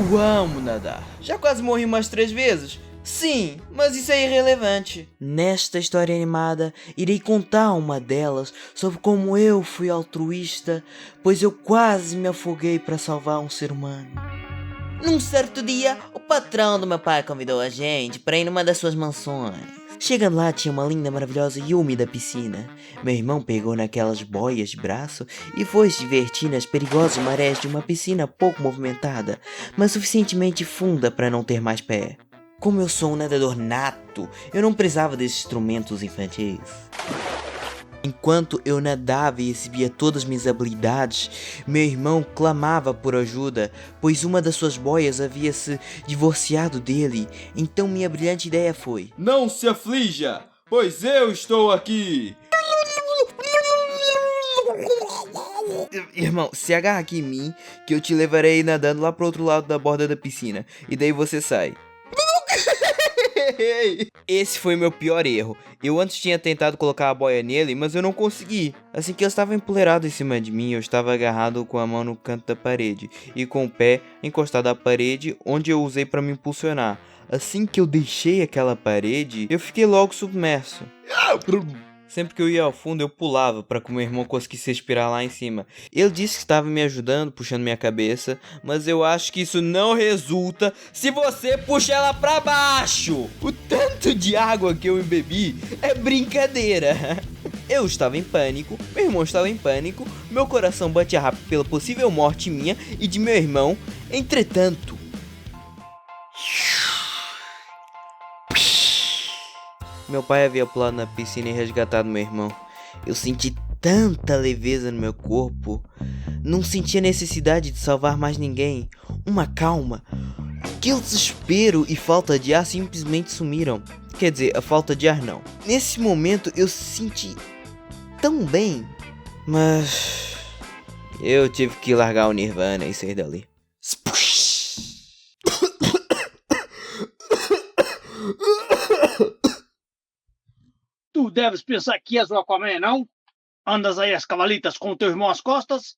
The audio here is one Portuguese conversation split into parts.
Eu amo nadar. Já quase morri umas 3 vezes. Sim, mas isso é irrelevante. Nesta história animada, irei contar uma delas sobre como eu fui altruísta, pois eu quase me afoguei para salvar um ser humano. Num certo dia, o patrão do meu pai convidou a gente para ir numa das suas mansões. Chegando lá, tinha uma linda, maravilhosa e úmida piscina. Meu irmão pegou naquelas boias de braço e foi se divertir nas perigosas marés de uma piscina pouco movimentada, mas suficientemente funda para não ter mais pé. Como eu sou um nadador nato, eu não precisava desses instrumentos infantis. Enquanto eu nadava e exibia todas minhas habilidades, meu irmão clamava por ajuda, pois uma das suas boias havia se divorciado dele. Então minha brilhante ideia foi: não se aflija, pois eu estou aqui. Irmão, se agarra aqui em mim, que eu te levarei nadando lá pro outro lado da borda da piscina, e daí você sai. Esse foi meu pior erro. Eu antes tinha tentado colocar a boia nele, mas eu não consegui. Assim que ele estava empoleirado em cima de mim, eu estava agarrado com a mão no canto da parede e com o pé encostado à parede, onde eu usei para me impulsionar. Assim que eu deixei aquela parede, eu fiquei logo submerso. Sempre que eu ia ao fundo, eu pulava para que meu irmão conseguisse respirar lá em cima. Ele disse que estava me ajudando, puxando minha cabeça, mas eu acho que isso não resulta se você puxa ela para baixo. O tanto de água que eu embebi é brincadeira. Eu estava em pânico, meu irmão estava em pânico, meu coração batia rápido pela possível morte minha e de meu irmão. Entretanto, meu pai havia pulado na piscina e resgatado meu irmão. Eu senti tanta leveza no meu corpo. Não sentia necessidade de salvar mais ninguém. Uma calma. Aquele desespero e falta de ar simplesmente sumiram. Quer dizer, a falta de ar não. Nesse momento eu senti tão bem. Mas eu tive que largar o Nirvana e sair dali. Tu deves pensar que és o Aquaman, não? Andas aí as cavalitas com o teu irmão às costas,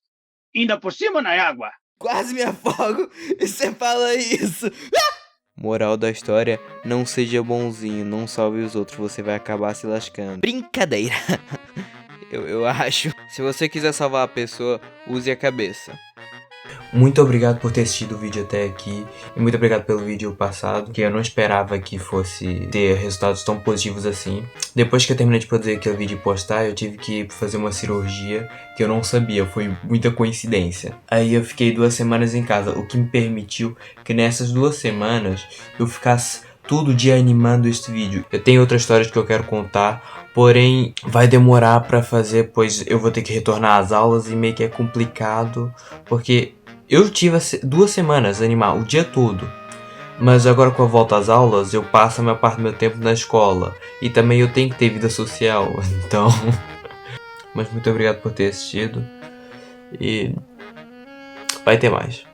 ainda por cima na água. Quase me afogo e você fala isso. Moral da história, não seja bonzinho, não salve os outros, você vai acabar se lascando. Brincadeira. Eu acho. Se você quiser salvar a pessoa, use a cabeça. Muito obrigado por ter assistido o vídeo até aqui. E muito obrigado pelo vídeo passado, que eu não esperava que fosse ter resultados tão positivos assim. Depois que eu terminei de produzir aquele vídeo e postar, eu tive que fazer uma cirurgia que eu não sabia, foi muita coincidência. Aí eu fiquei 2 semanas em casa, o que me permitiu que nessas 2 semanas eu ficasse todo dia animando este vídeo. Eu tenho outras histórias que eu quero contar, porém vai demorar pra fazer, pois eu vou ter que retornar às aulas e meio que é complicado, porque eu tive 2 semanas a animar o dia todo, mas agora com a volta às aulas eu passo a maior parte do meu tempo na escola e também eu tenho que ter vida social, então... Mas muito obrigado por ter assistido e vai ter mais.